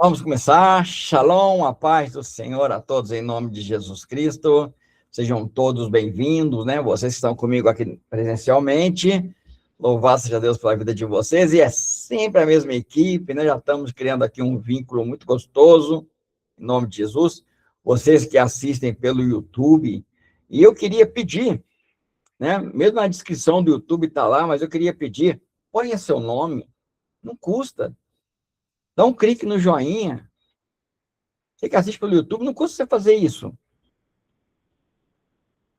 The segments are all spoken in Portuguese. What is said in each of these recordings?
Vamos começar. Shalom, a paz do Senhor a todos em nome de Jesus Cristo. Sejam todos bem-vindos, né? Vocês que estão comigo aqui presencialmente. Louvado seja Deus pela vida de vocês. E é sempre a mesma equipe, né? Já estamos criando aqui um vínculo muito gostoso, em nome de Jesus. Vocês que assistem pelo YouTube. E eu queria pedir, né? Mesmo na descrição do YouTube está lá, mas eu queria pedir, ponha seu nome, não custa. Dá um clique no joinha. Você que assiste pelo YouTube, não custa você fazer isso,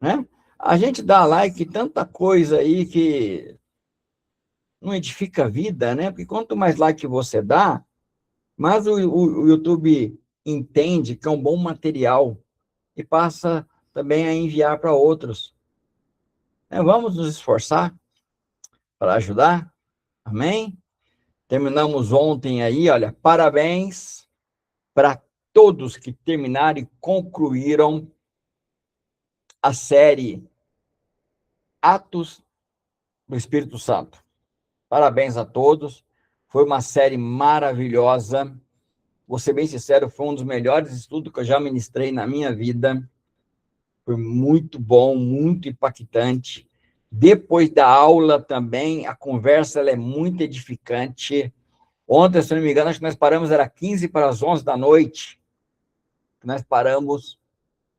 né? A gente dá like, tanta coisa aí que não edifica a vida, né? Porque quanto mais like você dá, mais o YouTube entende que é um bom material e passa também a enviar para outros. Vamos nos esforçar para ajudar, amém? Terminamos ontem aí, olha, parabéns para todos que terminaram e concluíram a série Atos do Espírito Santo. Parabéns a todos. Foi uma série maravilhosa. Vou ser bem sincero, foi um dos melhores estudos que eu já ministrei na minha vida. Foi muito bom, muito impactante. Depois da aula também, a conversa ela é muito edificante. Ontem, se não me engano, acho que nós paramos, era 15 para as 11 da noite. Nós paramos,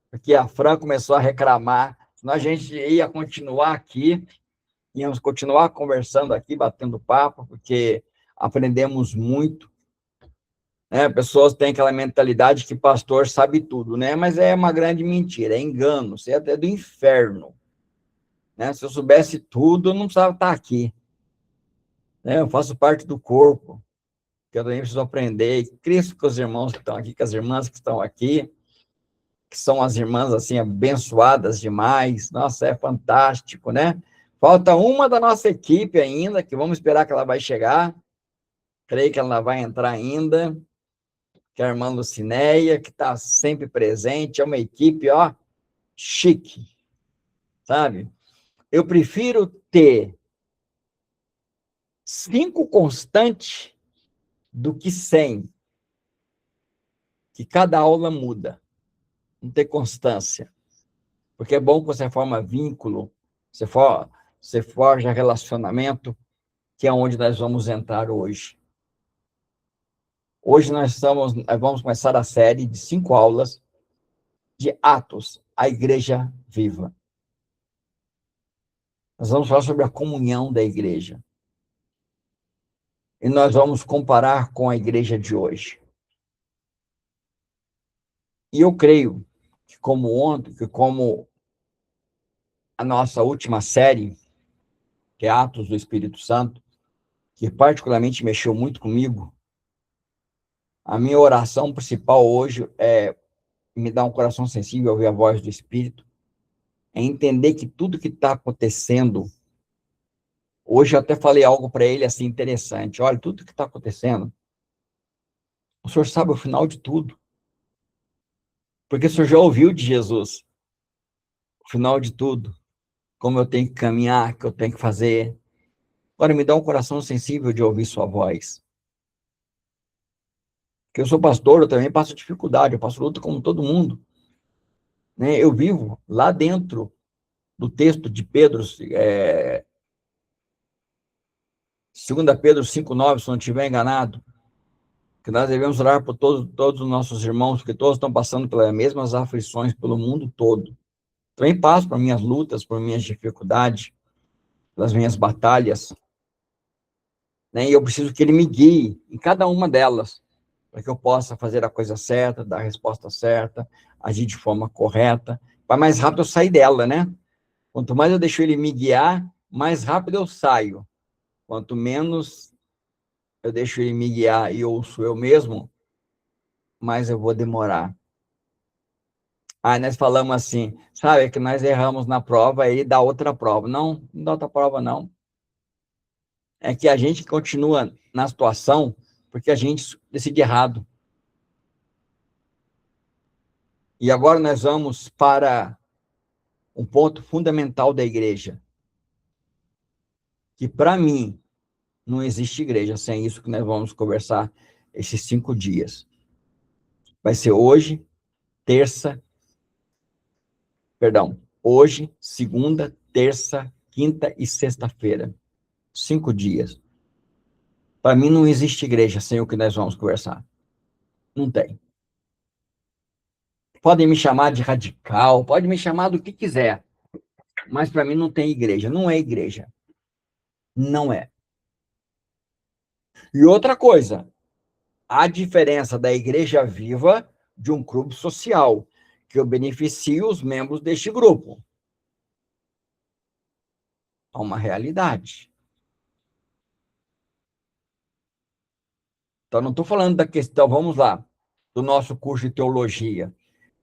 porque a Fran começou a reclamar. Senão a gente ia continuar aqui. Íamos continuar conversando aqui, batendo papo, porque aprendemos muito, né? Pessoas têm aquela mentalidade que pastor sabe tudo, né? Mas é uma grande mentira, é engano, isso é até do inferno, né? Se eu soubesse tudo, eu não precisava estar aqui, né? Eu faço parte do corpo, que eu também preciso aprender. Cristo com os irmãos que estão aqui, com as irmãs que estão aqui, que são as irmãs, assim, abençoadas demais. Nossa, é fantástico, né? Falta uma da nossa equipe ainda, que vamos esperar que ela vai chegar. Creio que ela vai entrar ainda, que é a irmã Lucinéia, que está sempre presente. É uma equipe, ó, chique, sabe? Eu prefiro ter 5 constantes do que 100, que cada aula muda. Não ter constância. Porque é bom que você forma vínculo, você forja relacionamento, que é onde nós vamos entrar hoje. Hoje nós vamos começar a série de 5 aulas de Atos, a Igreja Viva. Nós vamos falar sobre a comunhão da igreja. E nós vamos comparar com a igreja de hoje. E eu creio que como ontem, que como a nossa última série, que é Atos do Espírito Santo, que particularmente mexeu muito comigo, a minha oração principal hoje é me dar um coração sensível a ouvir a voz do Espírito, é entender que tudo que está acontecendo, hoje eu até falei algo para ele assim interessante, olha, tudo que está acontecendo, o senhor sabe o final de tudo, porque o senhor já ouviu de Jesus o final de tudo, como eu tenho que caminhar, o que eu tenho que fazer. Agora me dá um coração sensível de ouvir sua voz. Porque eu sou pastor, eu também passo dificuldade, eu passo luta como todo mundo, né? Eu vivo lá dentro do texto de Pedro, 2 Pedro 5,9, se não estiver enganado, que nós devemos orar por todos os nossos irmãos, porque todos estão passando pelas mesmas aflições pelo mundo todo. Também passo por minhas lutas, por minhas dificuldades, pelas minhas batalhas, né? E eu preciso que ele me guie em cada uma delas, para que eu possa fazer a coisa certa, dar a resposta certa, agir de forma correta, para mais rápido eu sair dela, né? Quanto mais eu deixo ele me guiar, mais rápido eu saio. Quanto menos eu deixo ele me guiar e ouço eu mesmo, mais eu vou demorar. Aí nós falamos assim, sabe, que nós erramos na prova, aí dá outra prova. Não, não dá outra prova, não. É que a gente continua na situação porque a gente decide errado. E agora nós vamos para um ponto fundamental da igreja. Que, para mim, não existe igreja sem isso que nós vamos conversar esses 5 dias. Vai ser hoje, hoje, segunda, terça, quinta e sexta-feira. 5 dias. Para mim não existe igreja sem o que nós vamos conversar. Não tem. Podem me chamar de radical, pode me chamar do que quiser, mas para mim não tem igreja. Não é igreja. Não é. E outra coisa, a diferença da igreja viva de um clube social, que eu beneficio os membros deste grupo. Há uma realidade. Então, não estou falando da questão, vamos lá, do nosso curso de teologia.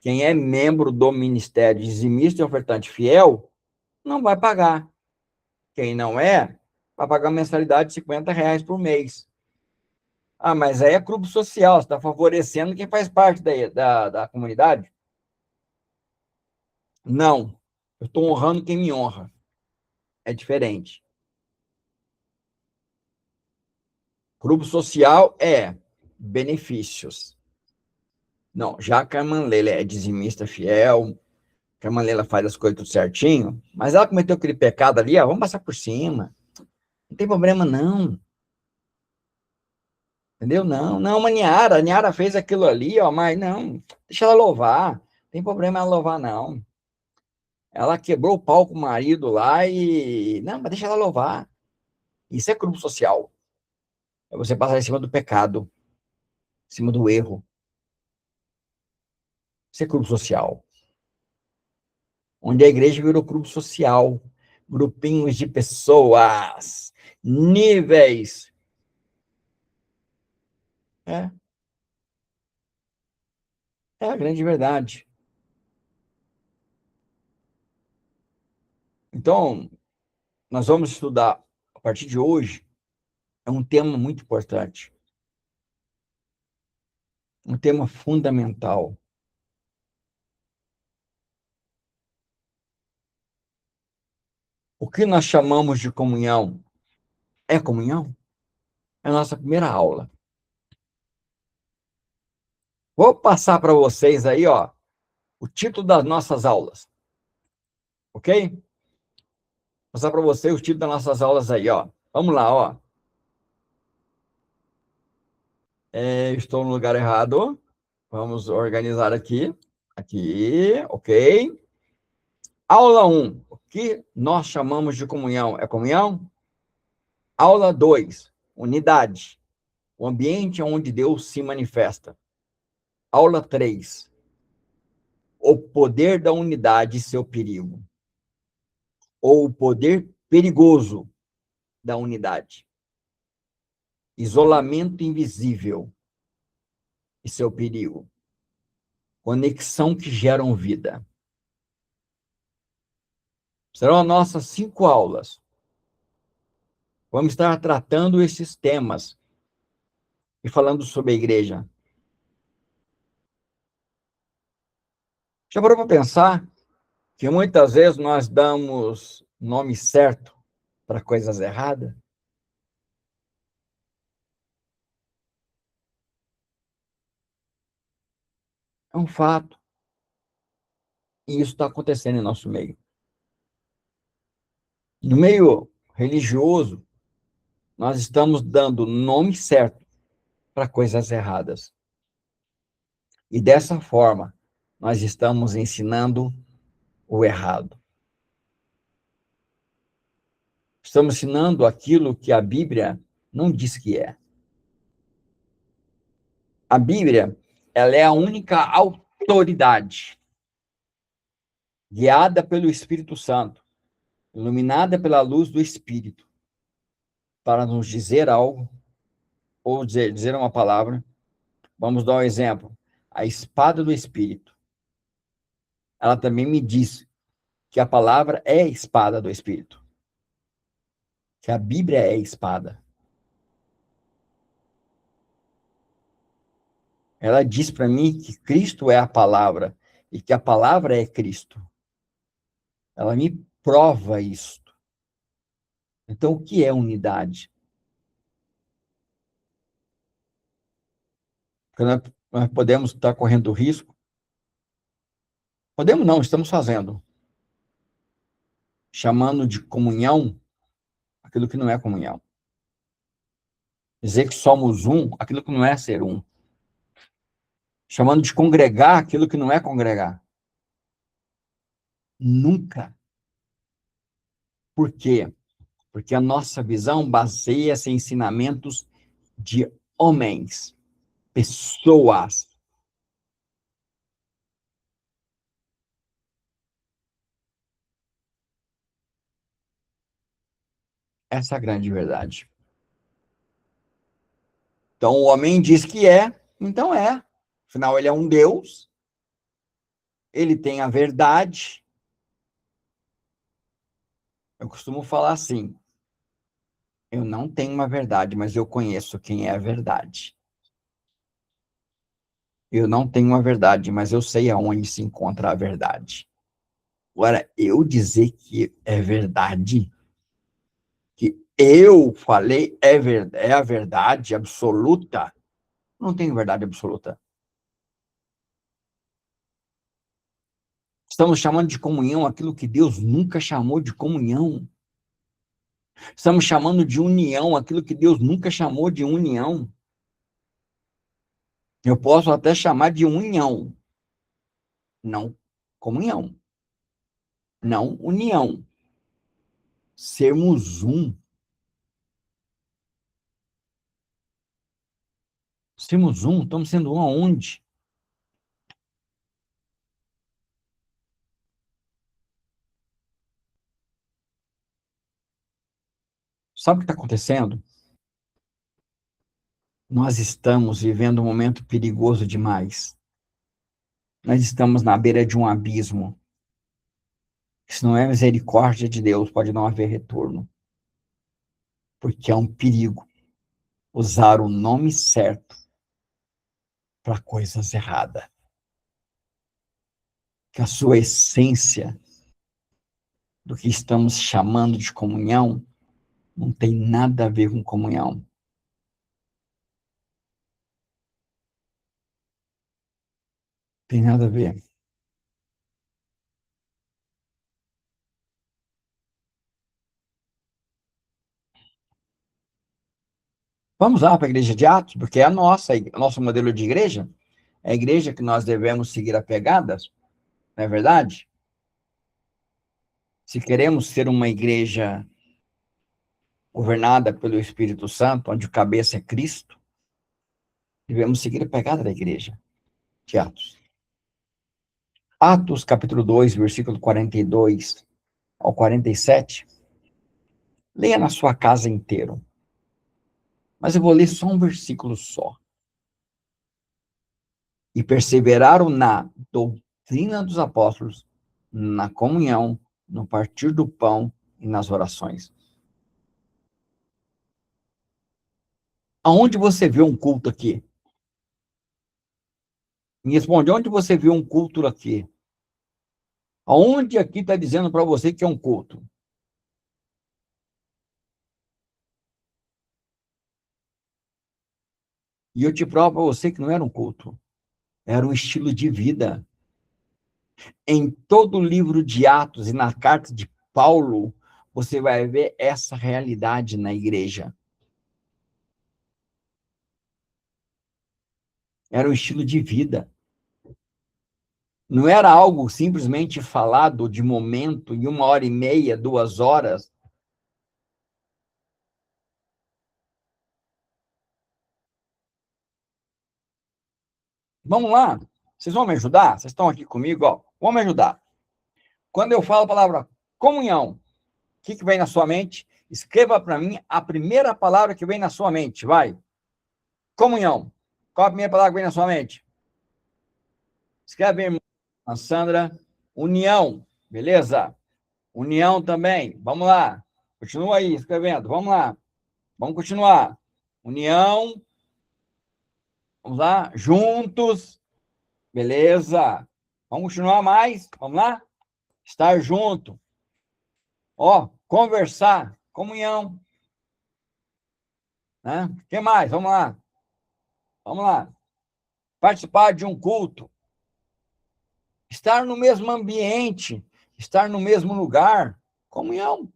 Quem é membro do ministério dizimista e ofertante fiel, não vai pagar. Quem não é, vai pagar mensalidade de R$ 50 por mês. Ah, mas aí é clube social, você está favorecendo quem faz parte da comunidade? Não, eu estou honrando quem me honra. É diferente. Grupo social é benefícios. Não, já que a Manlela é dizimista fiel, que a Manlela faz as coisas tudo certinho, mas ela cometeu aquele pecado ali, ó, vamos passar por cima. Não tem problema, não. Entendeu? Não, não, a Niara fez aquilo ali, ó, mas não, deixa ela louvar. Não tem problema ela louvar, não. Ela quebrou o pau com o marido lá e. Não, mas deixa ela louvar. Isso é grupo social. É você passar em cima do pecado, em cima do erro. Isso é grupo social. Onde a igreja virou grupo social, grupinhos de pessoas, níveis. É, é a grande verdade. Então, nós vamos estudar, a partir de hoje, é um tema muito importante, um tema fundamental. O que nós chamamos de comunhão é comunhão? É a nossa primeira aula. Vou passar para vocês aí, ó, o título das nossas aulas, ok? Vou passar para vocês o título das nossas aulas aí, ó. Vamos lá, ó. Estou no lugar errado. Vamos organizar aqui. Aqui, ok. Aula 1. O que nós chamamos de comunhão? É comunhão? Aula 2. Unidade. O ambiente onde Deus se manifesta. Aula 3. O poder da unidade e seu perigo. Ou o poder perigoso da unidade. Isolamento invisível e seu perigo. Conexão que geram vida. Serão nossas 5 aulas. Vamos estar tratando esses temas e falando sobre a igreja. Já parou para pensar que muitas vezes nós damos nome certo para coisas erradas? É um fato. E isso está acontecendo em nosso meio. No meio religioso, nós estamos dando nome certo para coisas erradas. E dessa forma, nós estamos ensinando o errado. Estamos ensinando aquilo que a Bíblia não diz que é. A Bíblia, ela é a única autoridade guiada pelo Espírito Santo, iluminada pela luz do Espírito, para nos dizer algo ou dizer uma palavra. Vamos dar um exemplo. A espada do Espírito. Ela também me diz que a palavra é espada do Espírito. Que a Bíblia é espada. Ela diz para mim que Cristo é a palavra e que a palavra é Cristo. Ela me prova isto. Então, o que é unidade? Nós podemos estar correndo risco. Podemos não, estamos fazendo. Chamando de comunhão aquilo que não é comunhão. Dizer que somos um, aquilo que não é ser um. Chamando de congregar aquilo que não é congregar. Nunca. Por quê? Porque a nossa visão baseia-se em ensinamentos de homens, pessoas. Essa é a grande verdade. Então, o homem diz que é, então é. Afinal, ele é um Deus, ele tem a verdade. Eu costumo falar assim, eu não tenho uma verdade, mas eu conheço quem é a verdade. Eu não tenho uma verdade, mas eu sei aonde se encontra a verdade. Agora, eu dizer que é verdade, que eu falei é a verdade absoluta, não tenho verdade absoluta. Estamos chamando de comunhão aquilo que Deus nunca chamou de comunhão. Estamos chamando de união aquilo que Deus nunca chamou de união. Eu posso até chamar de união, não comunhão, não união. Sermos um. Sermos um, estamos sendo um aonde? Sabe o que está acontecendo? Nós estamos vivendo um momento perigoso demais. Nós estamos na beira de um abismo. Se não é misericórdia de Deus, pode não haver retorno. Porque é um perigo usar o nome certo para coisas erradas. Que a sua essência do que estamos chamando de comunhão não tem nada a ver com comunhão. Tem nada a ver. Vamos lá para a igreja de Atos, porque é o nosso modelo de igreja, é a igreja que nós devemos seguir apegadas, não é verdade? Se queremos ser uma igreja governada pelo Espírito Santo, onde o cabeça é Cristo, devemos seguir a pegada da igreja de Atos. Atos, capítulo 2, versículo 42 ao 47. Leia na sua casa inteiro. Mas eu vou ler só um versículo só. E perseveraram na doutrina dos apóstolos, na comunhão, no partir do pão e nas orações. Aonde você vê um culto aqui? Me responde, onde você viu um culto aqui? Aonde aqui está dizendo para você que é um culto? E eu te provo para você que não era um culto. Era um estilo de vida. Em todo o livro de Atos e na carta de Paulo, você vai ver essa realidade na igreja. Era um estilo de vida. Não era algo simplesmente falado de momento, em 1 hora e meia, 2 horas. Vamos lá? Vocês vão me ajudar? Vocês estão aqui comigo? Ó, vão me ajudar. Quando eu falo a palavra comunhão, o que vem na sua mente? Escreva para mim a primeira palavra que vem na sua mente. Vai. Comunhão. Qual a primeira palavra que vem na sua mente? Escreve, irmã Sandra. União. Beleza? União também. Vamos lá. Continua aí escrevendo. Vamos lá. Vamos continuar. União. Vamos lá. Juntos. Beleza. Vamos continuar mais. Vamos lá? Estar junto. Ó, conversar. Comunhão. Né? O que mais? Vamos lá. Vamos lá. participar de um culto, estar no mesmo ambiente, estar no mesmo lugar, comunhão.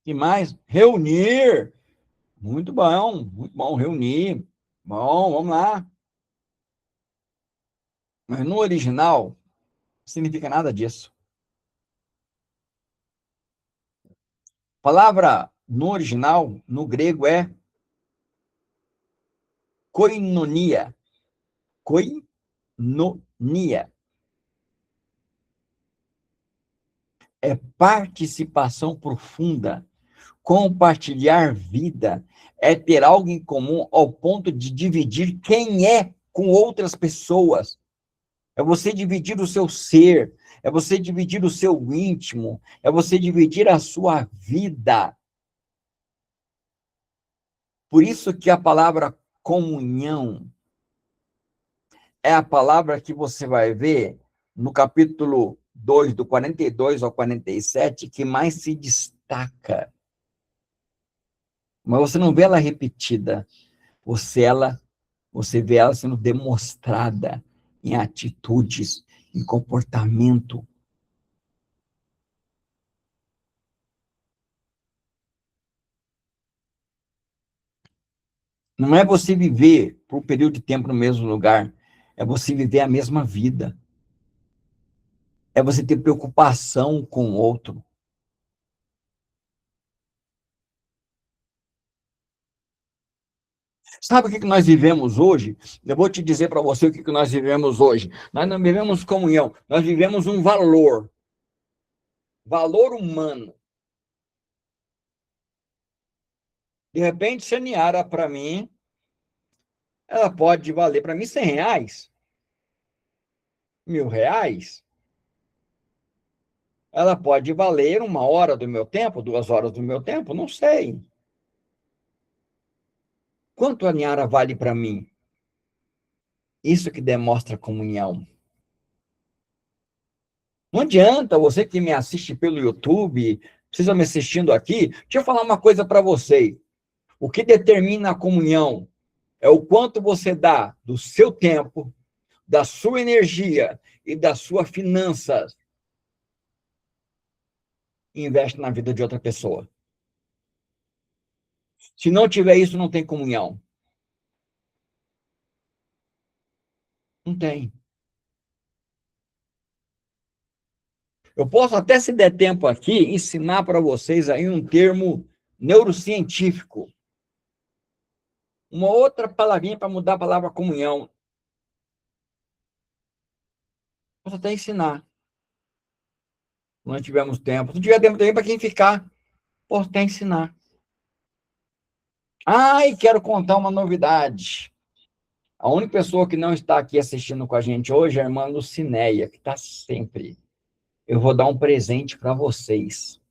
E mais, reunir. Muito bom reunir. Bom, vamos lá. Mas no original, não significa nada disso. A palavra no original, no grego, é koinonia. Koinonia. É participação profunda, compartilhar vida, é ter algo em comum ao ponto de dividir quem é com outras pessoas. É você dividir o seu ser, é você dividir o seu íntimo, é você dividir a sua vida. Por isso que a palavra comunhão é a palavra que você vai ver no capítulo 2, do 42 ao 47, que mais se destaca. Mas você não vê ela repetida, você vê ela sendo demonstrada em atitudes, em comportamento. Não é você viver por um período de tempo no mesmo lugar, é você viver a mesma vida. É você ter preocupação com o outro. Sabe o que nós vivemos hoje? Eu vou te dizer para você o que nós vivemos hoje. Nós não vivemos comunhão, nós vivemos um valor humano. De repente, se a Niara, para mim, ela pode valer para mim R$ 100, R$ 1.000. Ela pode valer 1 hora do meu tempo, 2 horas do meu tempo, não sei. Quanto a Niara vale para mim? Isso que demonstra comunhão. Não adianta você que me assiste pelo YouTube, precisa me assistindo aqui. Deixa eu falar uma coisa para você. O que determina a comunhão é o quanto você dá do seu tempo, da sua energia e das suas finanças e investe na vida de outra pessoa. Se não tiver isso, não tem comunhão. Não tem. Eu posso até, se der tempo aqui, ensinar para vocês aí um termo neurocientífico. Uma outra palavrinha para mudar a palavra comunhão. Posso até ensinar. Não tivemos tempo. Se não tiver tempo também para quem ficar, posso até ensinar. E quero contar uma novidade. A única pessoa que não está aqui assistindo com a gente hoje é a irmã Lucinéia, que está sempre. Eu vou dar um presente para vocês.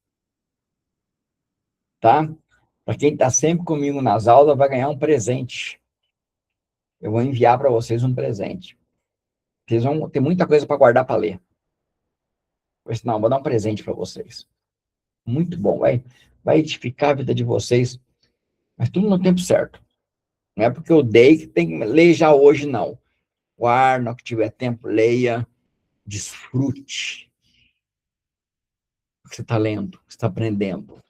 Tá? Para quem está sempre comigo nas aulas, vai ganhar um presente. Eu vou enviar para vocês um presente. Vocês vão ter muita coisa para guardar para ler. Pois não, vou dar um presente para vocês. Muito bom, vai edificar a vida de vocês, mas tudo no tempo certo. Não é porque eu dei que tem que ler já hoje, não. Guarda, que tiver tempo, leia, desfrute o que você está lendo, o que você está aprendendo.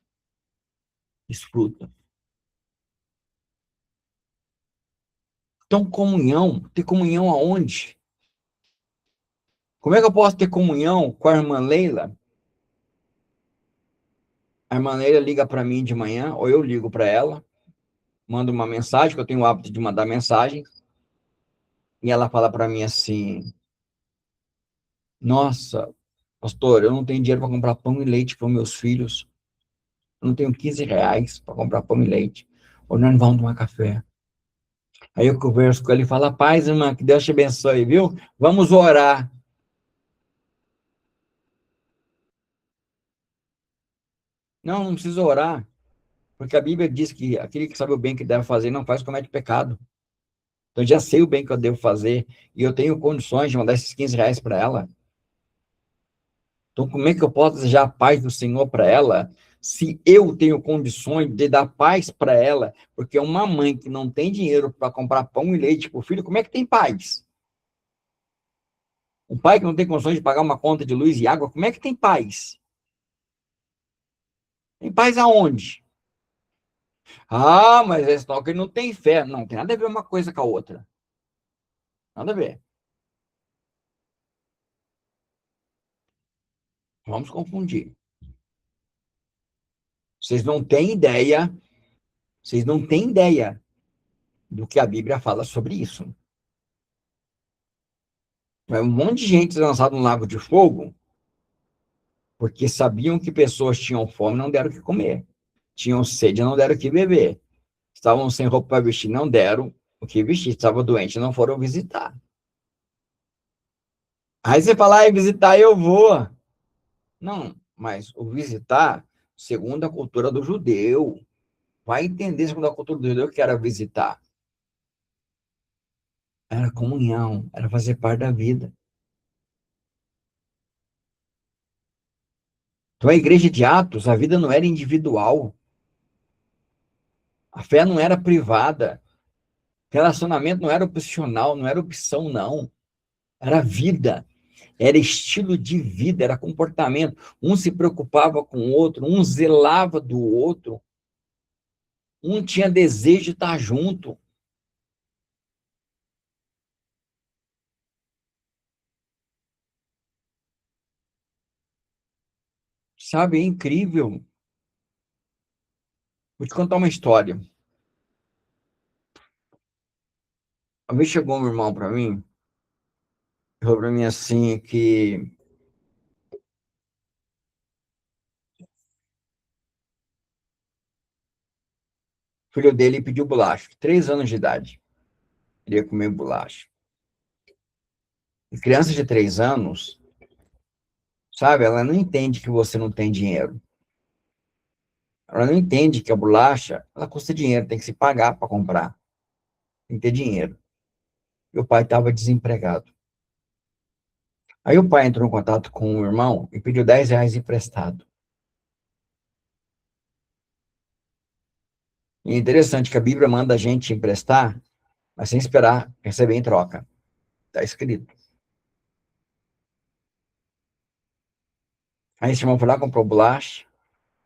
Desfruta. Então, comunhão, ter comunhão aonde? Como é que eu posso ter comunhão com a irmã Leila? A irmã Leila liga para mim de manhã, ou eu ligo para ela, mando uma mensagem, que eu tenho o hábito de mandar mensagem, e ela fala para mim assim: nossa, pastor, eu não tenho dinheiro para comprar pão e leite para os meus filhos. Eu não tenho R$ 15 para comprar pão e leite. Ou nós vamos tomar café. Aí eu converso com ele e falo: paz, irmã, que Deus te abençoe, viu? Vamos orar. Não, não precisa orar, porque a Bíblia diz que aquele que sabe o bem que deve fazer não faz, comete pecado. Então, eu já sei o bem que eu devo fazer e eu tenho condições de mandar esses R$ 15 para ela. Então, como é que eu posso desejar a paz do Senhor para ela Se eu tenho condições de dar paz para ela, porque uma mãe que não tem dinheiro para comprar pão e leite para o filho, como é que tem paz? Um pai que não tem condições de pagar uma conta de luz e água, como é que tem paz? Tem paz aonde? Ah, mas é só que ele não tem fé. Não, tem nada a ver uma coisa com a outra. Nada a ver. Vamos confundir. Vocês não têm ideia, vocês não têm ideia do que a Bíblia fala sobre isso. Vai um monte de gente lançada no lago de fogo porque sabiam que pessoas tinham fome e não deram o que comer. Tinham sede e não deram o que beber. Estavam sem roupa para vestir, não deram o que vestir. Estavam doentes, não foram visitar. Aí você fala, visitar eu vou. Não, mas o visitar, segundo a cultura do judeu, vai entender segundo a cultura do judeu que era visitar. Era comunhão, era fazer parte da vida. Então, a igreja de Atos, a vida não era individual. A fé não era privada. Relacionamento não era opcional, não era opção, não. Era vida. Era estilo de vida, era comportamento. Um se preocupava com o outro, um zelava do outro, um tinha desejo de estar junto. Sabe, é incrível. Vou te contar uma história. Uma vez chegou um irmão para mim, falou para mim assim que o filho dele pediu bolacha, 3 anos de idade. Queria comer bolacha. E criança de 3 anos, sabe, ela não entende que você não tem dinheiro. Ela não entende que a bolacha, ela custa dinheiro, tem que se pagar para comprar. Tem que ter dinheiro. E o pai estava desempregado. Aí o pai entrou em contato com o irmão e pediu R$ 10 emprestado. E é interessante que a Bíblia manda a gente emprestar, mas sem esperar receber em troca. Está escrito. Aí esse irmão foi lá, comprou bolacha.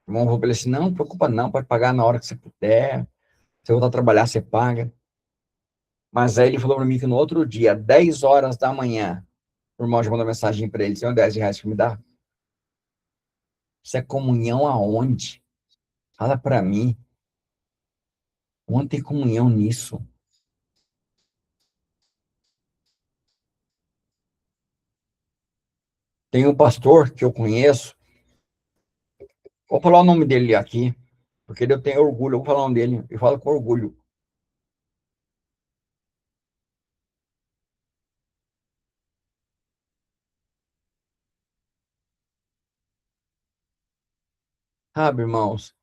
O irmão falou para ele assim, não preocupa não, pode pagar na hora que você puder. Se eu voltar a trabalhar, você paga. Mas aí ele falou para mim que no outro dia, 10 horas da manhã, o irmão já mandou mensagem para ele, tem R$ 10 que me dá? Isso é comunhão aonde? Fala para mim. Onde tem comunhão nisso? Tem um pastor que eu conheço, vou falar o nome dele aqui, porque eu tenho orgulho, eu vou falar o nome dele, eu falo com orgulho. Sabe, irmãos?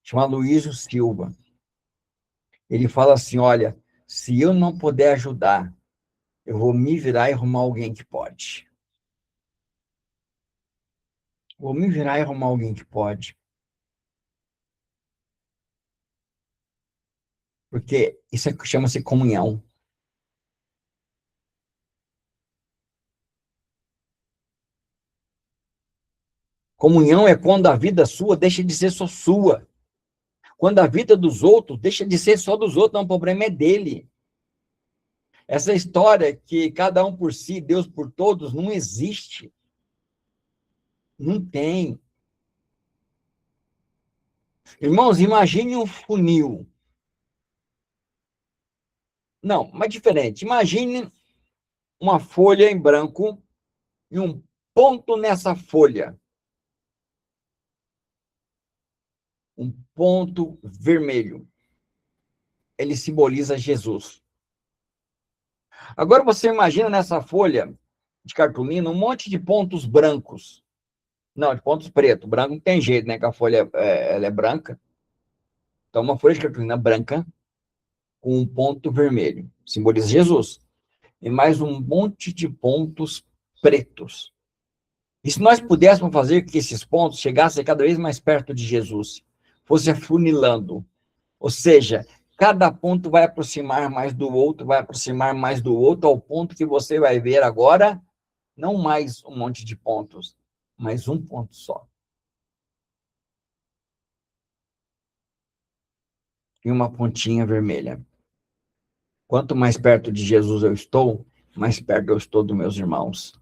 Chama Luísio Silva. Ele fala assim, olha, se eu não puder ajudar, eu vou me virar e arrumar alguém que pode. Vou me virar e arrumar alguém que pode. Porque isso chama-se comunhão. Comunhão é quando a vida sua deixa de ser só sua. Quando a vida dos outros deixa de ser só dos outros, não, o problema é dele. Essa história que cada um por si, Deus por todos, não existe. Não tem. Irmãos, imagine um funil. Não, mas diferente. Imagine uma folha em branco e um ponto nessa folha. Um ponto vermelho. Ele simboliza Jesus. Agora você imagina nessa folha de cartolina um monte de pontos brancos. Não, de pontos pretos. Branco não tem jeito, né? Que a folha ela é branca. Então, uma folha de cartolina branca com um ponto vermelho. Simboliza Jesus. E mais um monte de pontos pretos. E se nós pudéssemos fazer que esses pontos chegassem cada vez mais perto de Jesus, fosse afunilando, ou seja, cada ponto vai aproximar mais do outro, vai aproximar mais do outro, ao ponto que você vai ver agora, não mais um monte de pontos, mas um ponto só. E uma pontinha vermelha. Quanto mais perto de Jesus eu estou, mais perto eu estou dos meus irmãos.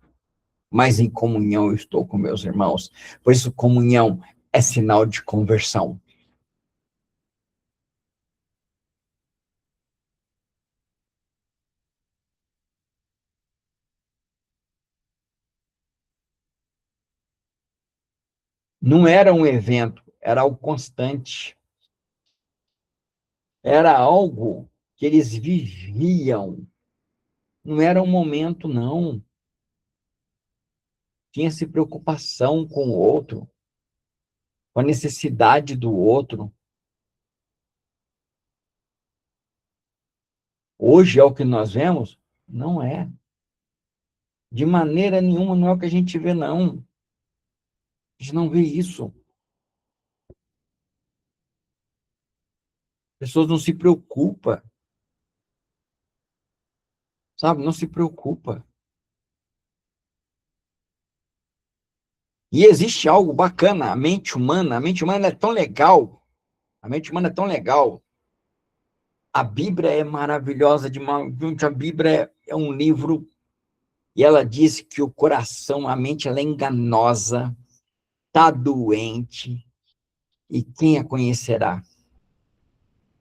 Mais em comunhão eu estou com meus irmãos. Por isso, comunhão é sinal de conversão. Não era um evento, era algo constante. Era algo que eles viviam. Não era um momento, não. Tinha-se preocupação com o outro, com a necessidade do outro. Hoje é o que nós vemos? Não é. De maneira nenhuma, não é o que a gente vê, não. A gente não vê isso. As pessoas não se preocupam, sabe? Não se preocupa. E existe algo bacana, a mente humana é tão legal, a mente humana é tão legal. A Bíblia é maravilhosa, a Bíblia é um livro, e ela diz que o coração, a mente, ela é enganosa, está doente, e quem a conhecerá?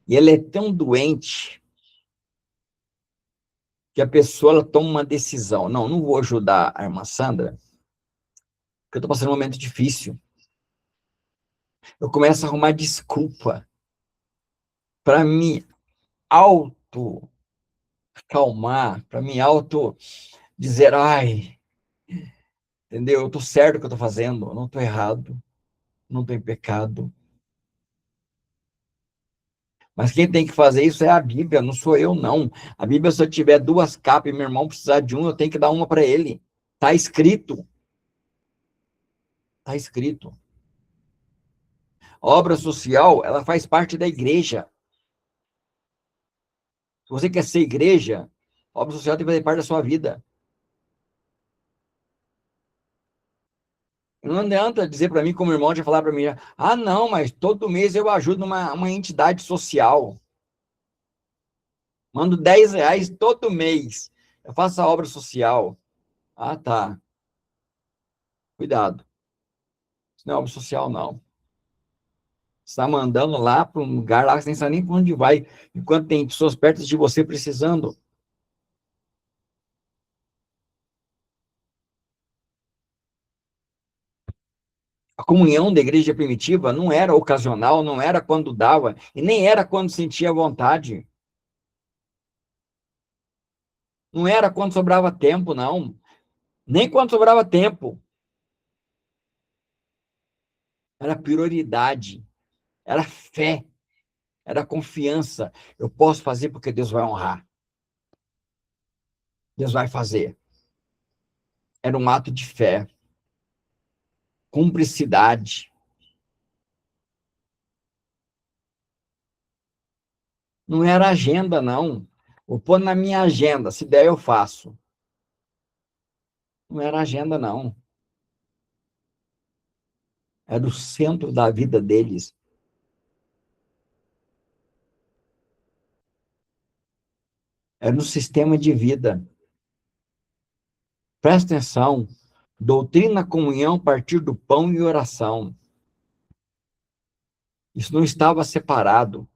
E ela é tão doente que a pessoa ela toma uma decisão. Não, não vou ajudar a irmã Sandra, porque eu estou passando um momento difícil. Eu começo a arrumar desculpa para me auto acalmar, para me auto dizer, ai, entendeu? Eu estou certo o que eu estou fazendo, eu não estou errado, não estou em pecado. Mas quem tem que fazer isso é a Bíblia, não sou eu, não. A Bíblia, se eu tiver duas capas e meu irmão precisar de uma, eu tenho que dar uma para ele. Está escrito. Está escrito. A obra social, ela faz parte da igreja. Se você quer ser igreja, a obra social tem que fazer parte da sua vida. Não adianta dizer para mim, como irmão, de falar para mim, ah, não, mas todo mês eu ajudo uma entidade social. Mando R$ 10 todo mês. Eu faço a obra social. Ah, tá. Cuidado. Isso não é obra social, não. Você está mandando lá para um lugar lá que você nem sabe nem para onde vai, enquanto tem pessoas perto de você precisando. A comunhão da igreja primitiva não era ocasional, não era quando dava, e nem era quando sentia vontade. Não era quando sobrava tempo, não. Nem quando sobrava tempo. Era prioridade, era fé, era confiança. Eu posso fazer porque Deus vai honrar. Deus vai fazer. Era um ato de fé, cumplicidade. Não era agenda, não. Vou pôr na minha agenda, se der eu faço. Não era agenda, não. Era o centro da vida deles. Era um sistema de vida. Presta atenção. Doutrina, comunhão, partir do pão e oração. Isso não estava separado.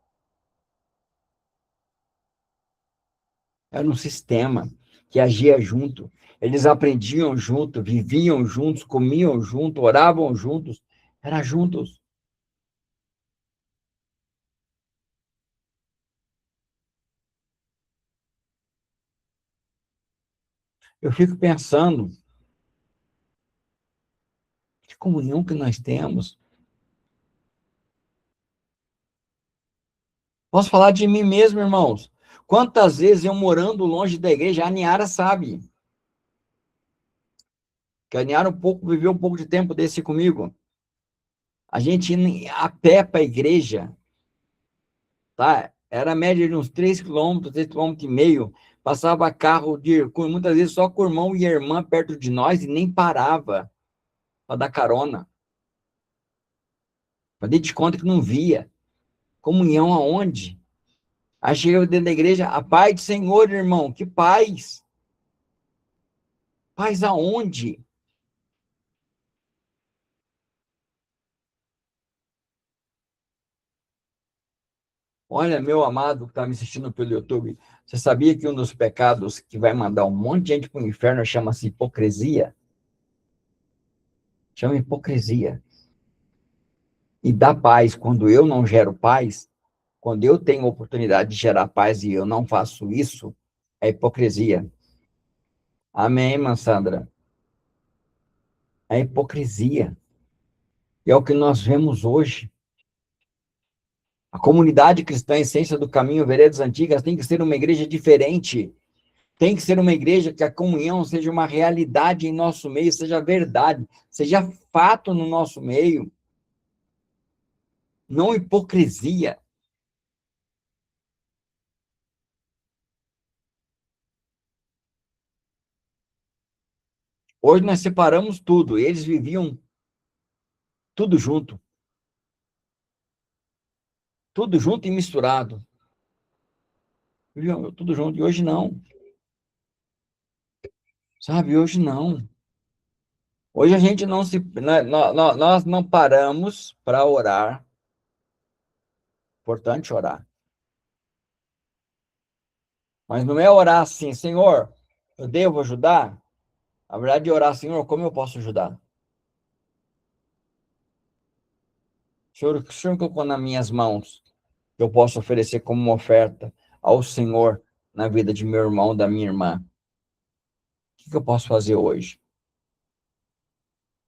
Era um sistema que agia junto. Eles aprendiam junto, viviam juntos, comiam junto, oravam juntos. Era juntos. Eu fico pensando, que comunhão que nós temos. Posso falar de mim mesmo, irmãos? Quantas vezes eu morando longe da igreja, a Niara sabe. Caminhar um pouco, viver um pouco de tempo desse comigo. A gente ia a pé para a igreja, tá? Era a média de uns 3 quilômetros, 3,5 km. Passava carro muitas vezes só com o irmão e a irmã perto de nós e nem parava para dar carona. Fazer de conta que não via. Comunhão aonde? Aí chega dentro da igreja, a paz do Senhor, irmão. Que paz? Paz aonde? Olha, meu amado que está me assistindo pelo YouTube, você sabia que um dos pecados que vai mandar um monte de gente para o inferno chama-se hipocrisia? Chama hipocrisia. E dá paz quando eu não gero paz, quando eu tenho oportunidade de gerar paz e eu não faço isso, é hipocrisia. Amém, irmã Sandra? É hipocrisia. E é o que nós vemos hoje. A comunidade cristã, a essência do caminho, veredas antigas, tem que ser uma igreja diferente. Tem que ser uma igreja que a comunhão seja uma realidade em nosso meio, seja verdade, seja fato no nosso meio, não hipocrisia. Hoje nós separamos tudo, eles viviam tudo junto e misturado. Viviam tudo junto, e hoje não, sabe? Hoje não. Hoje a gente não se. Nós não paramos para orar. Importante orar. Mas não é orar assim, Senhor, eu devo ajudar? Na verdade, é orar, Senhor, como eu posso ajudar? Senhor, o que o Senhor colocou nas minhas mãos, que eu posso oferecer como uma oferta ao Senhor na vida de meu irmão, da minha irmã? O que eu posso fazer hoje?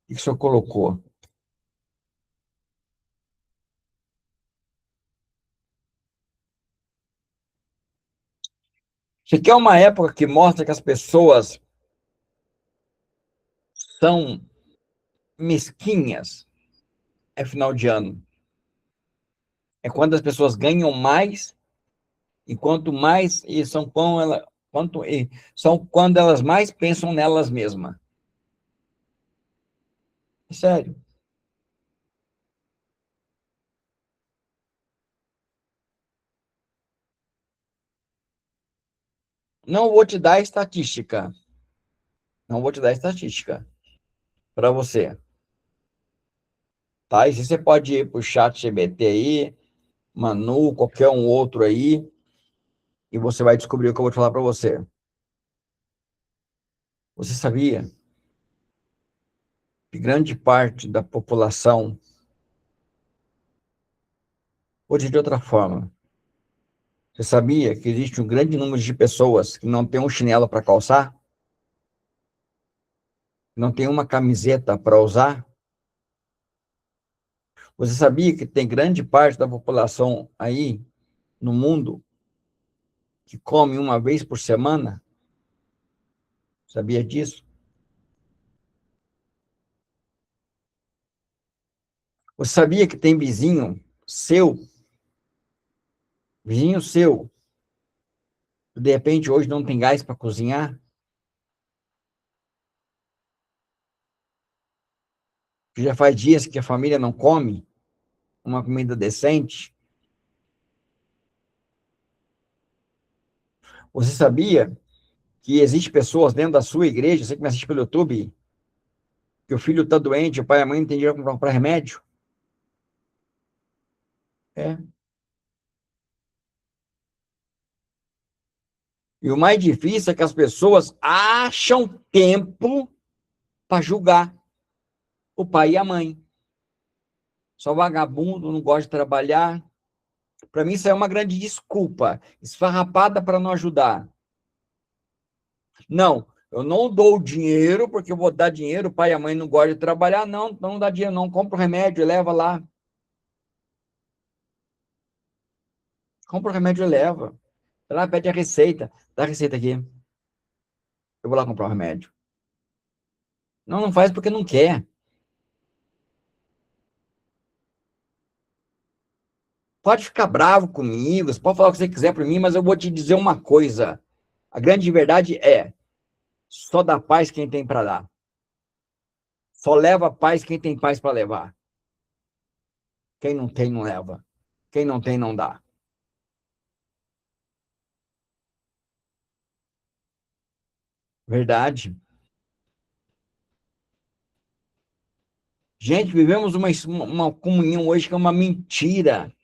O que o Senhor colocou? Você quer uma época que mostra que as pessoas são mesquinhas? É final de ano. É quando as pessoas ganham mais e quanto mais e são são quando elas mais pensam nelas mesmas. Sério. Não vou te dar estatística. Não vou te dar estatística para você. Tá? E se você pode ir para o chat GBT aí, Manu, qualquer um outro aí, e você vai descobrir o que eu vou te falar para você. Você sabia que grande parte da população, ou de outra forma, você sabia que existe um grande número de pessoas que não tem um chinelo para calçar? Não tem uma camiseta para usar? Você sabia que tem grande parte da população aí no mundo que come uma vez por semana? Sabia disso? Você sabia que tem vizinho seu, que de repente hoje não tem gás para cozinhar, que já faz dias que a família não come uma comida decente? Você sabia que existe pessoas dentro da sua igreja, você que me assiste pelo YouTube, que o filho está doente, o pai e a mãe não tem dinheiro para comprar remédio? É. E o mais difícil é que as pessoas acham tempo para julgar o pai e a mãe. Só vagabundo, não gosta de trabalhar. Para mim, isso é uma grande desculpa, esfarrapada para não ajudar. Não, eu não dou dinheiro porque eu vou dar dinheiro, o pai e a mãe não gostam de trabalhar. Não, não dá dinheiro, não. Compra o remédio e leva lá. Compra o remédio e leva. Vai lá, pede a receita. Dá a receita aqui. Eu vou lá comprar o remédio. Não, não faz porque não quer. Pode ficar bravo comigo, você pode falar o que você quiser para mim, mas eu vou te dizer uma coisa. A grande verdade é, só dá paz quem tem para dar. Só leva paz quem tem paz para levar. Quem não tem, não leva. Quem não tem, não dá. Verdade. Gente, vivemos uma comunhão hoje que é uma mentira.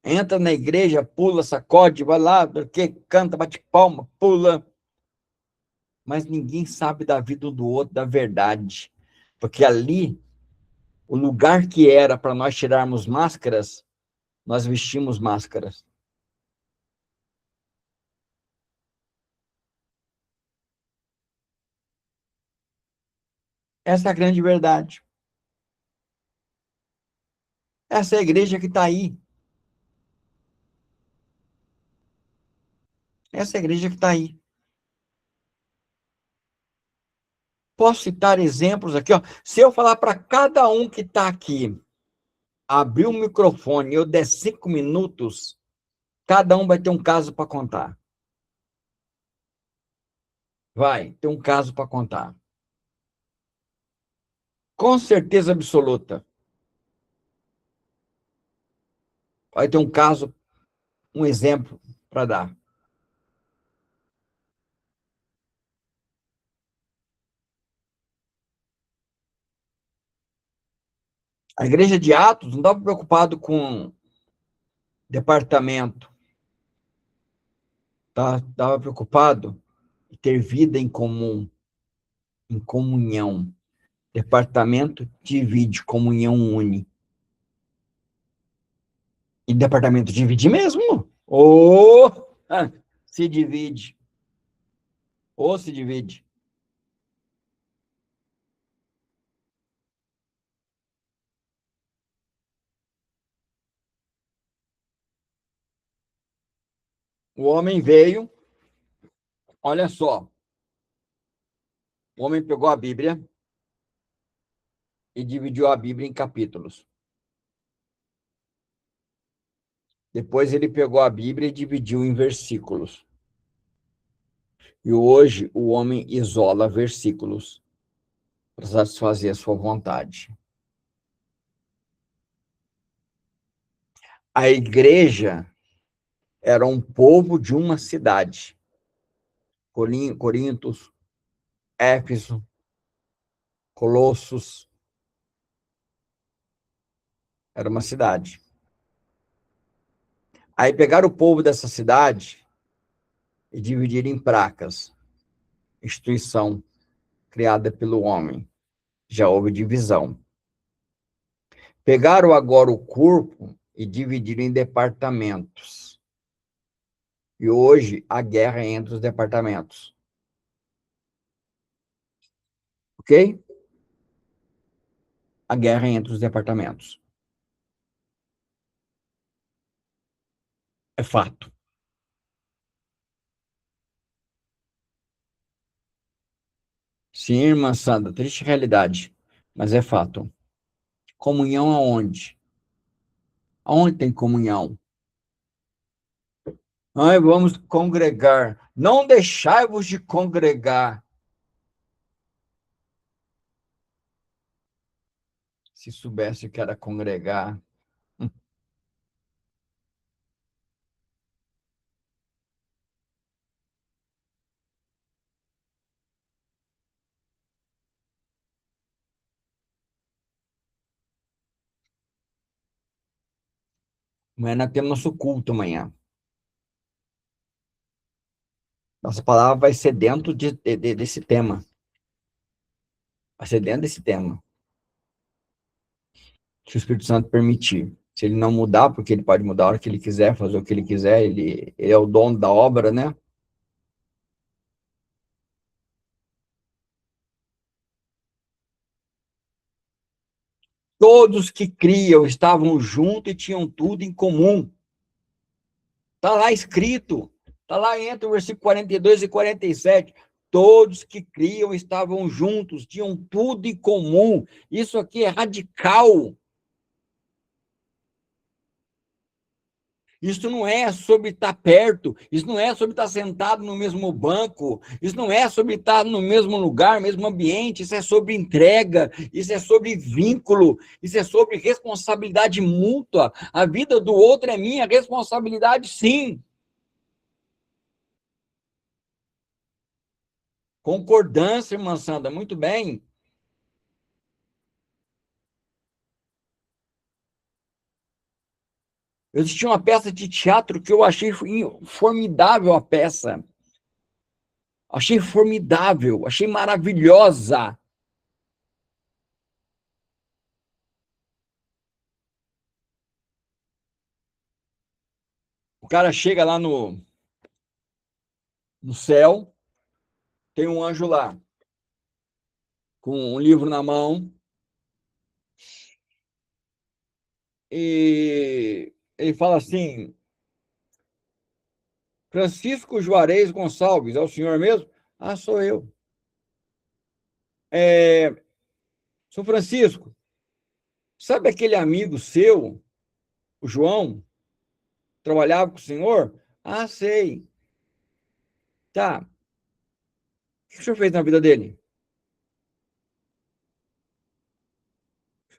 Entra na igreja, pula, sacode, vai lá, porque canta, bate palma, pula. Mas ninguém sabe da vida um do outro, da verdade. Porque ali, o lugar que era para nós tirarmos máscaras, nós vestimos máscaras. Essa é a grande verdade. Essa é a igreja que está aí. Essa é a igreja que está aí. Posso citar exemplos aqui, ó. Se eu falar para cada um que está aqui, abrir o microfone e eu der 5 minutos, cada um vai ter um caso para contar. Vai ter um caso para contar. Com certeza absoluta. Vai ter um caso, um exemplo para dar. A igreja de Atos não estava preocupado com departamento, tá? Estava preocupado em ter vida em comum, em comunhão. Departamento divide, comunhão une. E departamento divide mesmo? Ou se divide. Ou se divide. O homem veio, olha só, o homem pegou a Bíblia e dividiu a Bíblia em capítulos. Depois ele pegou a Bíblia e dividiu em versículos. E hoje o homem isola versículos para satisfazer a sua vontade. A igreja era um povo de uma cidade. Corintos, Éfeso, Colossos, era uma cidade. Aí pegaram o povo dessa cidade e dividiram em placas. Instituição criada pelo homem. Já houve divisão. Pegaram agora o corpo e dividiram em departamentos. E hoje a guerra é entre os departamentos. Ok? A guerra é entre os departamentos. É fato. Sim, irmã Sandra, triste realidade, mas é fato. Comunhão aonde? Aonde tem comunhão? Ai, vamos congregar. Não deixai-vos de congregar. Se soubesse o que era congregar. Amanhã nós temos nosso culto amanhã. Nossa palavra vai ser dentro desse tema. Vai ser dentro desse tema. Se o Espírito Santo permitir. Se ele não mudar, porque ele pode mudar a hora que ele quiser, fazer o que ele quiser, ele é o dono da obra, né? Todos que criam estavam juntos e tinham tudo em comum. Está lá escrito. Está lá entre o versículo 42 e 47. todos que criam estavam juntos, tinham tudo em comum. Isso aqui é radical. Isso não é sobre estar perto, isso não é sobre estar sentado no mesmo banco, isso não é sobre estar no mesmo lugar, mesmo ambiente, isso é sobre entrega, isso é sobre vínculo, isso é sobre responsabilidade mútua. A vida do outro é minha responsabilidade, sim. Concordância, irmã Sandra, muito bem. Eu assisti uma peça de teatro que eu achei formidável a peça. Achei formidável, achei maravilhosa. O cara chega lá no céu, tem um anjo lá, com um livro na mão, e ele fala assim: Francisco Juarez Gonçalves, é o senhor mesmo? Ah, sou eu. Sou Francisco, sabe aquele amigo seu, o João, trabalhava com o senhor? Ah, sei. Tá. O que o senhor fez na vida dele?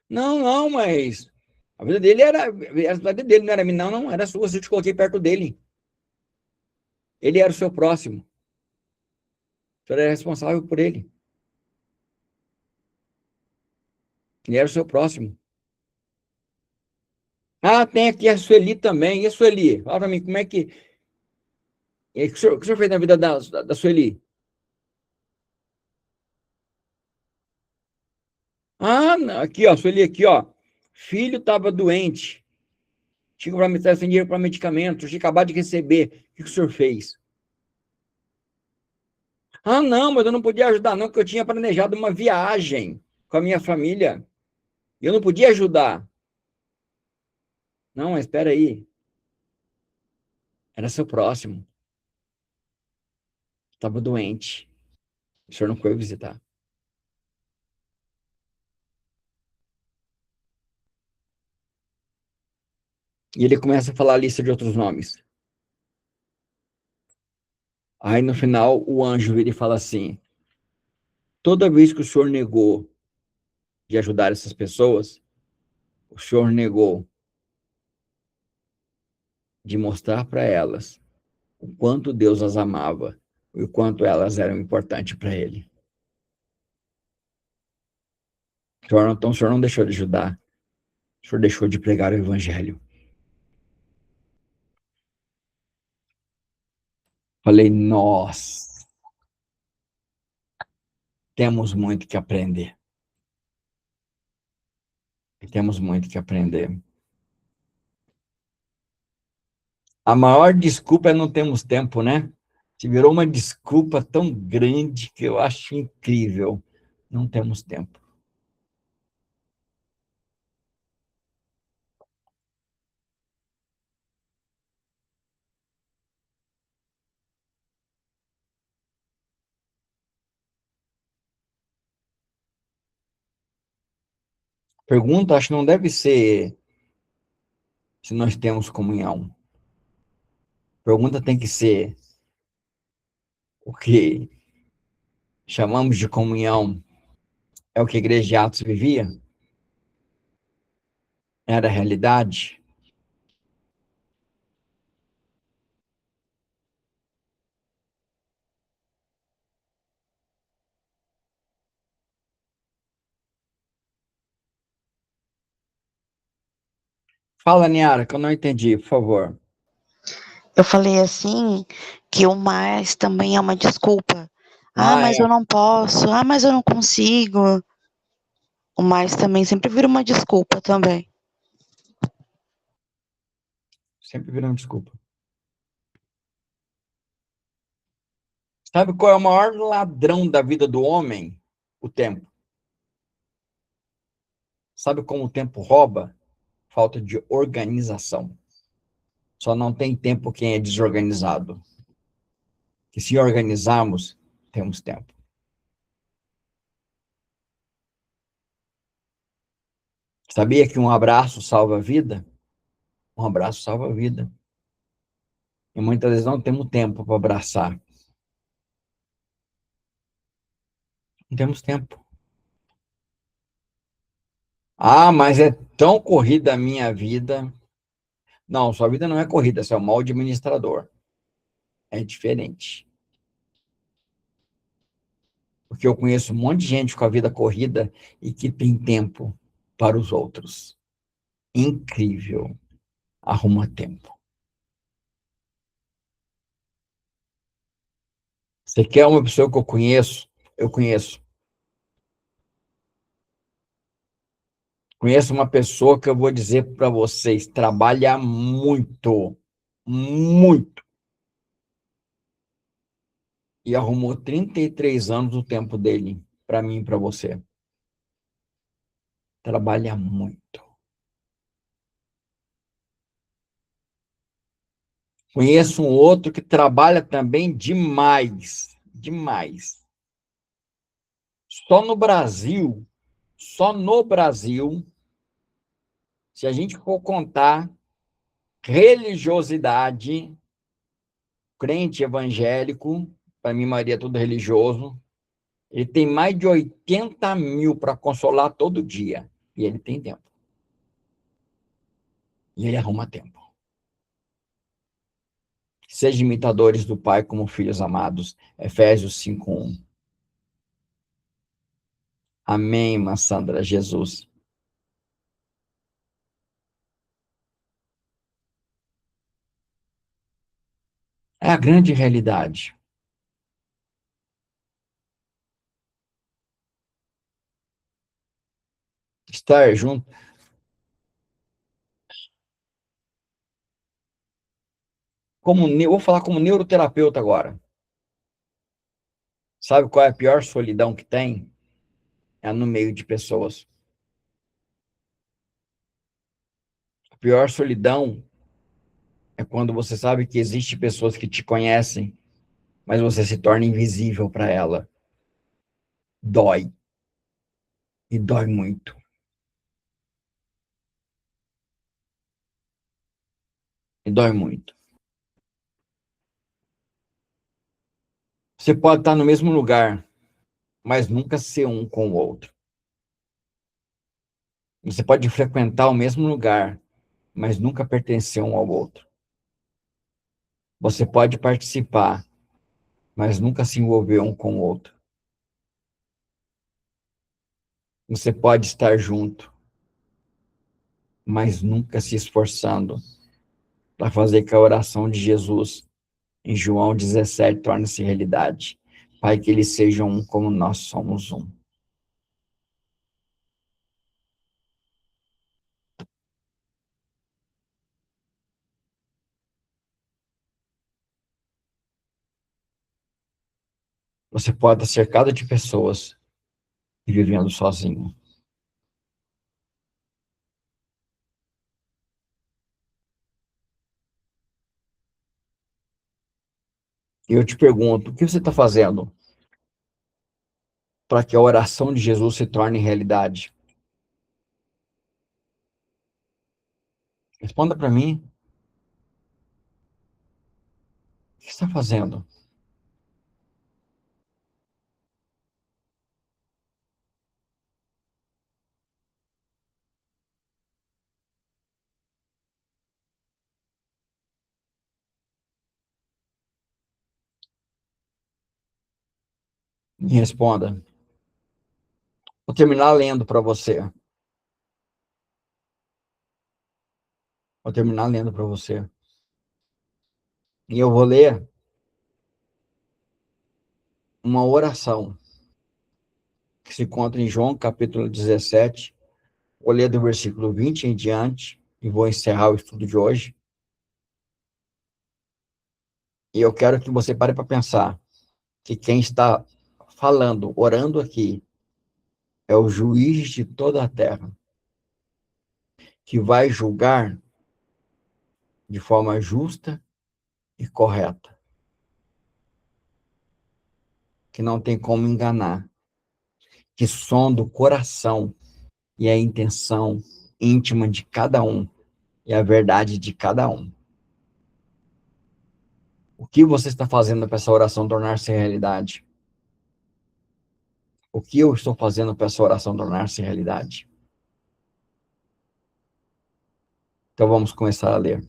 Não, não, mas a vida dele era a vida dele, não era minha, não, não, era sua, eu te coloquei perto dele. Ele era o seu próximo. O senhor era responsável por ele. Ele era o seu próximo. Ah, tem aqui a Sueli também. E a Sueli? Fala pra mim, como é que. O que o senhor fez na vida da Sueli? Ah, não, aqui, ó, Sueli, aqui, ó. Filho estava doente. Tinha para me dar sem dinheiro para medicamentos. Tinha acabado de receber. O que o senhor fez? Ah, não, mas eu não podia ajudar, não, porque eu tinha planejado uma viagem com a minha família. Eu não podia ajudar. Não, mas espera aí. Era seu próximo. Estava doente. O senhor não foi visitar. E ele começa a falar a lista de outros nomes. Aí no final o anjo vira e fala assim: toda vez que o senhor negou de ajudar essas pessoas, o senhor negou de mostrar para elas o quanto Deus as amava e o quanto elas eram importantes para ele. Então o senhor não deixou de ajudar, o senhor deixou de pregar o evangelho. Falei, nós temos muito que aprender. Temos muito que aprender. A maior desculpa é não termos tempo, né? Se virou uma desculpa tão grande que eu acho incrível. Não temos tempo. Pergunta, acho que não deve ser se nós temos comunhão. Pergunta tem que ser o que chamamos de comunhão é o que a igreja de Atos vivia? Era a realidade? Fala, Niara, que eu não entendi, por favor. Eu falei assim que o mais também é uma desculpa. Ah, Ah, mas eu é. não posso. Ah, mas eu não consigo. O mais também sempre vira uma desculpa também. Sempre virando desculpa. Sabe qual é o maior ladrão da vida do homem? O tempo. Sabe como o tempo rouba? Falta de organização. Só não tem tempo quem é desorganizado. Que se organizarmos, Temos tempo. Sabia que um abraço salva a vida? Um abraço salva a vida. E muitas vezes não temos tempo para abraçar. Não temos tempo. Ah, mas é tão corrida a minha vida. Não, sua vida não é corrida, você é um mau administrador. É diferente. Porque eu conheço um monte de gente com a vida corrida e que tem tempo para os outros. Incrível. Arruma tempo. Você quer uma pessoa que eu conheço? Eu conheço. Conheço uma pessoa que eu vou dizer para vocês, trabalha muito, muito. E arrumou 33 anos do tempo dele, para mim e para você. Trabalha muito. Conheço um outro que trabalha também demais, demais. Só no Brasil, se a gente for contar religiosidade, crente evangélico, para mim, Maria é tudo religioso, ele tem mais de 80 mil para consolar todo dia. E ele tem tempo. E ele arruma tempo. Sejam imitadores do Pai como filhos amados. Efésios 5:1. Amém, irmã Sandra, Jesus. É a grande realidade. Estar junto. Eu vou falar como neuroterapeuta agora. Sabe qual é a pior solidão que tem? É no meio de pessoas. A pior solidão é quando você sabe que existem pessoas que te conhecem, mas você se torna invisível para ela. Dói. E dói muito. E dói muito. Você pode estar no mesmo lugar, mas nunca ser um com o outro. Você pode frequentar o mesmo lugar, mas nunca pertencer um ao outro. Você pode participar, mas nunca se envolver um com o outro. Você pode estar junto, mas nunca se esforçando para fazer que a oração de Jesus em João 17 torne-se realidade. Pai, que eles sejam um como nós somos um. Você pode estar cercado de pessoas e vivendo sozinho. E eu te pergunto, o que você está fazendo para que a oração de Jesus se torne realidade? Responda para mim. O que você está fazendo? Me responda. Vou terminar lendo para você. Vou terminar lendo para você. E eu vou ler uma oração que se encontra em João capítulo 17. Vou ler do versículo 20 em diante e vou encerrar o estudo de hoje. E eu quero que você pare para pensar que quem está falando, orando aqui, é o juiz de toda a terra, que vai julgar de forma justa e correta. que não tem como enganar, que sonda o coração e a intenção íntima de cada um e a verdade de cada um. O que você está fazendo para essa oração tornar-se realidade? O que eu estou fazendo para essa oração tornar-se realidade? Então vamos começar a ler.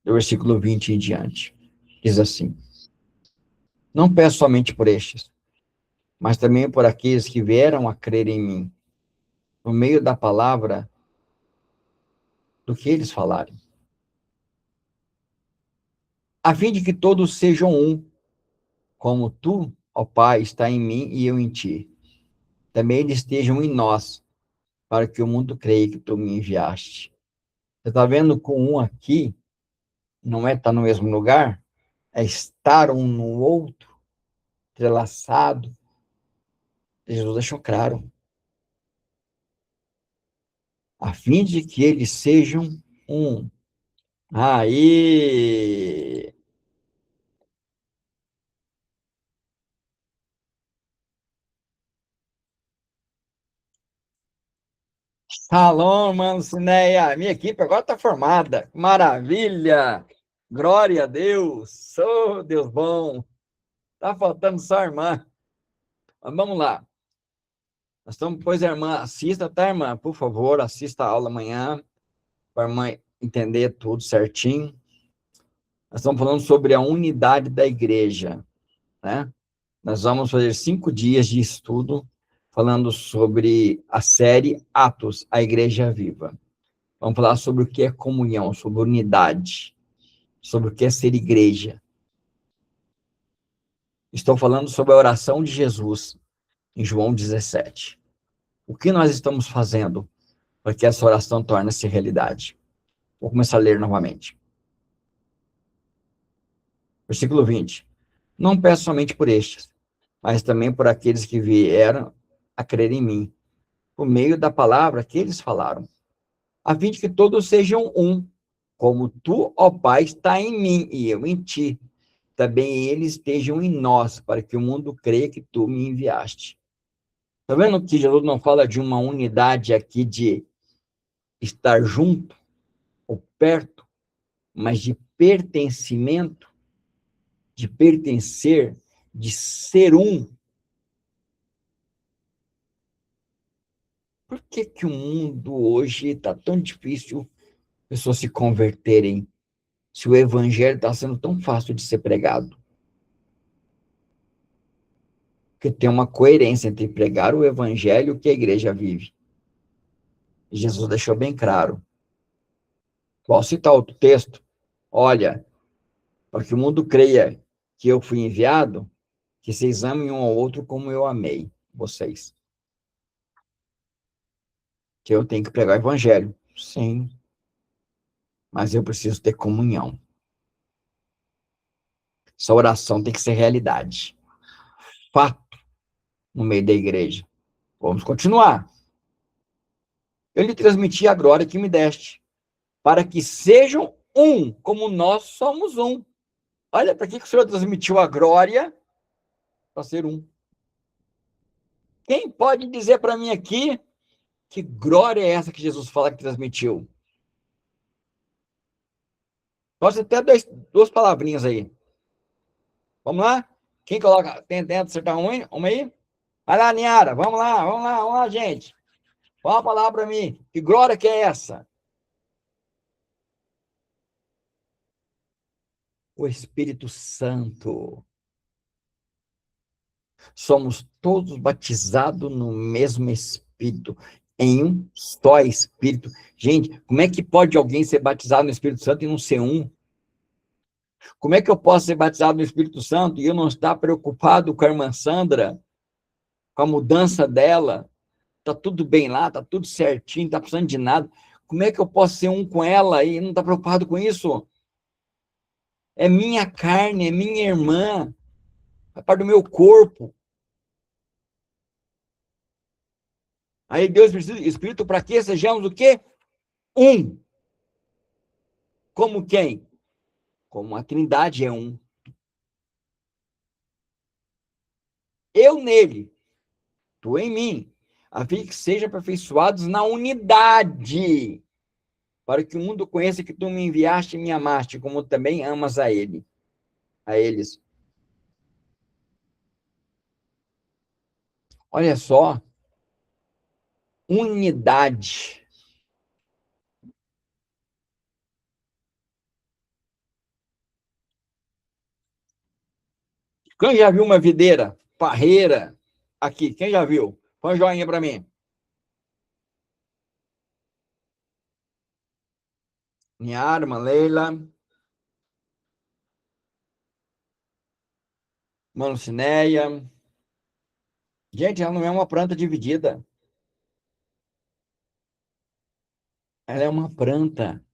Do versículo 20 em diante. Diz assim: Não peço somente por estes, mas também por aqueles que vieram a crer em mim, no meio da palavra do que eles falarem, a fim de que todos sejam um, como tu, ó Pai, está em mim e eu em ti. Também eles estejam em nós, para que o mundo creia que tu me enviaste. Você está vendo com um aqui, não é estar no mesmo lugar, é estar um no outro, entrelaçado. Jesus deixou claro, a fim de que eles sejam um. Aí, Shalom, mano, Cineia. Minha equipe agora está formada. Maravilha! Glória a Deus! Oh, Deus bom! Tá faltando só a irmã. Mas vamos lá. Nós estamos, pois, a irmã, assista, tá, irmã? Por favor, assista a aula amanhã, para a irmã entender tudo certinho. Nós estamos falando sobre a unidade da igreja, né? Nós vamos fazer 5 dias de estudo falando sobre a série Atos, a Igreja Viva. Vamos falar sobre o que é comunhão, sobre unidade, sobre o que é ser igreja. Estou falando sobre a oração de Jesus em João 17. O que nós estamos fazendo para que essa oração torne-se realidade? Vou começar a ler novamente. Versículo 20. Não peço somente por estes, mas também por aqueles que vieram a crer em mim, por meio da palavra que eles falaram, a fim de que todos sejam um, como tu, ó Pai, está em mim e eu em ti. Também eles estejam em nós, para que o mundo creia que tu me enviaste. Está vendo que Jesus não fala de uma unidade aqui de estar junto ou perto, mas de pertencimento, de pertencer, de ser um. Por que que o mundo hoje está tão difícil pessoas se converterem, se o evangelho está sendo tão fácil de ser pregado? Porque tem uma coerência entre pregar o evangelho que a igreja vive. E Jesus deixou bem claro. Posso citar outro texto? Olha, para que o mundo creia que eu fui enviado, que vocês amem um ao outro como eu amei vocês. Que eu tenho que pregar o evangelho. Sim, mas eu preciso ter comunhão. Essa oração tem que ser realidade. Fato no meio da igreja. Vamos continuar. Eu lhe transmiti a glória que me deste, para que sejam um, como nós somos um. Olha, para que o Senhor transmitiu a glória? Para ser um. Quem pode dizer para mim aqui que glória é essa que Jesus fala que transmitiu? Pode ser até duas palavrinhas aí. Vamos lá? Quem coloca, tenta acertar uma aí? Vai lá, Niara, vamos lá, gente. Fala uma palavra para mim. Que glória que é essa? O Espírito Santo. Somos todos batizados no mesmo Espírito, em um só Espírito. Gente, como é que pode alguém ser batizado no Espírito Santo e não ser um? Como é que eu posso ser batizado no Espírito Santo e eu não estar preocupado com a irmã Sandra, com a mudança dela? Tá tudo bem lá, tá tudo certinho, não tá precisando de nada. Como é que eu posso ser um com ela e não tá preocupado com isso? É minha carne, é minha irmã, é parte do meu corpo. Aí Deus precisa de Espírito para que sejamos o quê? Um. Como quem? Como a Trindade é um. eu nele, tu em mim, a fim que sejam aperfeiçoados na unidade, para que o mundo conheça que tu me enviaste e me amaste, como também amas a eles. Olha só, unidade. Quem já viu uma videira, parreira, aqui? Quem já viu? Põe um joinha para mim. Minha arma, Leila, Manucineia. Gente, ela não é uma planta dividida. Ela é uma planta.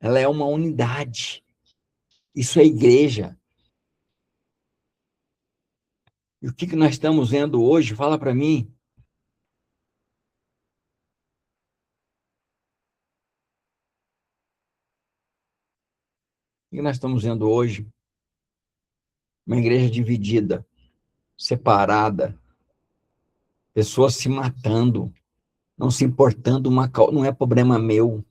Ela é uma unidade. Isso é igreja. E o que nós estamos vendo hoje? Fala para mim. O que nós estamos vendo hoje? Uma igreja dividida, separada, pessoas se matando, não se importando, não é problema meu.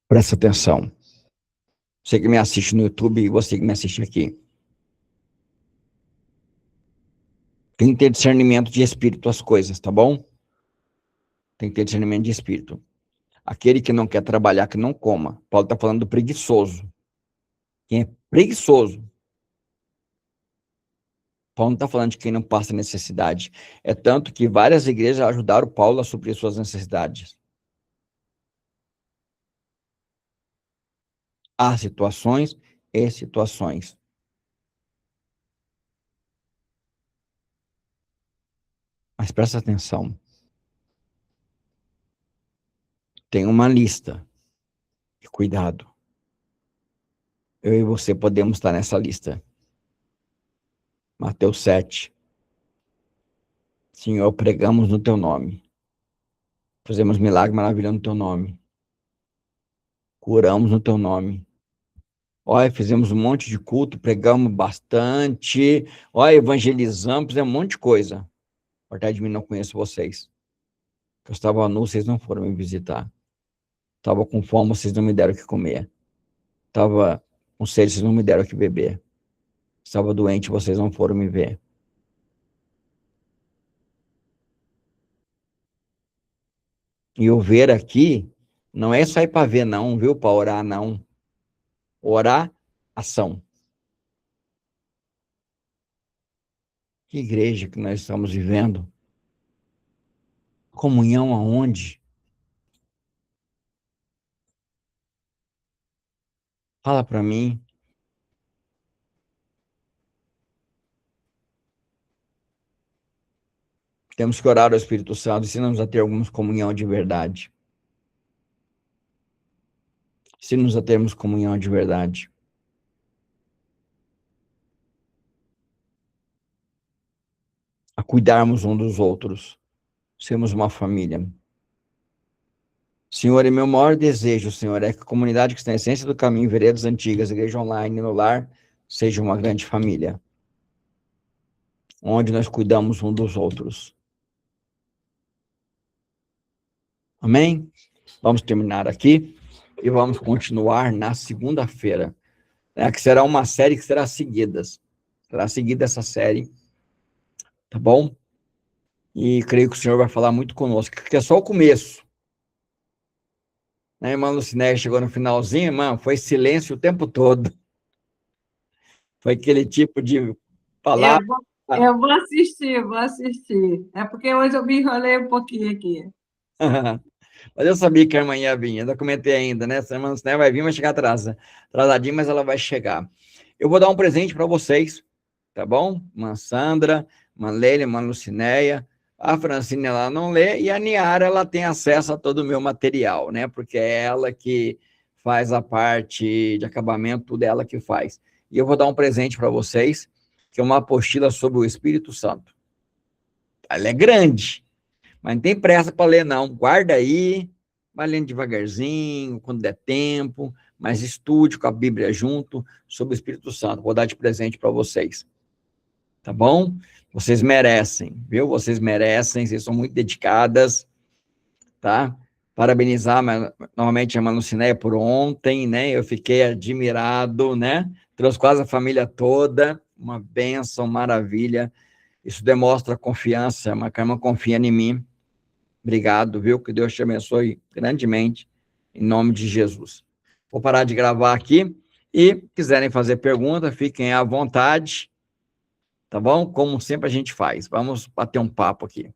Presta atenção. Você que me assiste no YouTube e você que me assiste aqui. Tem que ter discernimento de espírito as coisas, tá bom? Tem que ter discernimento de espírito. Aquele que não quer trabalhar, que não coma. Paulo está falando do preguiçoso. Quem é preguiçoso. Paulo não está falando de quem não passa necessidade. É tanto que várias igrejas ajudaram Paulo a suprir suas necessidades. Há situações e situações. Mas presta atenção. Tem uma lista de cuidado. Eu e você podemos estar nessa lista. Mateus 7. Senhor, pregamos no teu nome. Fizemos milagre maravilhoso no teu nome. Curamos no teu nome. Olha, fizemos um monte de culto, pregamos bastante. Olha, evangelizamos, fizemos um monte de coisa. Por trás de mim, não conheço vocês. Eu estava nu, vocês não foram me visitar. Estava com fome, vocês não me deram o que comer. Estava com sede, vocês não me deram o que beber. Estava doente, vocês não foram me ver. E o ver aqui não é só ir para ver, não, viu? Para orar, não. Orar, ação. Que igreja que nós estamos vivendo? Comunhão aonde? Fala para mim. Temos que orar ao Espírito Santo, ensinamos a ter alguma comunhão de verdade. Ensinamos a termos comunhão de verdade. A cuidarmos um dos outros. Sermos uma família. Senhor, e meu maior desejo, Senhor, é que a comunidade que está na essência do caminho, veredas antigas, igreja online, no lar, seja uma grande família. Onde nós cuidamos um dos outros. Amém? Vamos terminar aqui e vamos continuar na segunda-feira, né, que será uma série que será seguidas. Será seguida essa série, tá bom? E creio que o Senhor vai falar muito conosco, que é só o começo. A irmã Lucinéia chegou no finalzinho, irmã, foi silêncio o tempo todo. Foi aquele tipo de palavra. Eu vou assistir, vou assistir. É porque hoje eu me enrolei um pouquinho aqui. Mas eu sabia que a irmã ia vir, ainda comentei ainda, né? Essa irmã Lucinéia vai vir, vai chegar atrasadinha, mas ela vai chegar. Eu vou dar um presente para vocês, tá bom? Irmã Sandra, irmã Leila, irmã Lucinéia. A Francine, ela não lê, e a Niara, ela tem acesso a todo o meu material, né? Porque é ela que faz a parte de acabamento, tudo é ela que faz. E eu vou dar um presente para vocês, que é uma apostila sobre o Espírito Santo. Ela é grande, mas não tem pressa para ler, não. Guarda aí, vai lendo devagarzinho, quando der tempo, mas estude com a Bíblia junto sobre o Espírito Santo. Vou dar de presente para vocês. Tá bom? Vocês merecem, viu? Vocês merecem, vocês são muito dedicadas, tá? Parabenizar novamente a Manucinéia por ontem, né? Eu fiquei admirado, né? Trouxe quase a família toda, uma bênção, maravilha. Isso demonstra confiança, a Carmen confia em mim. Obrigado, viu? Que Deus te abençoe grandemente, em nome de Jesus. Vou parar de gravar aqui e, quiserem fazer pergunta, fiquem à vontade, tá bom? Como sempre a gente faz. Vamos bater um papo aqui.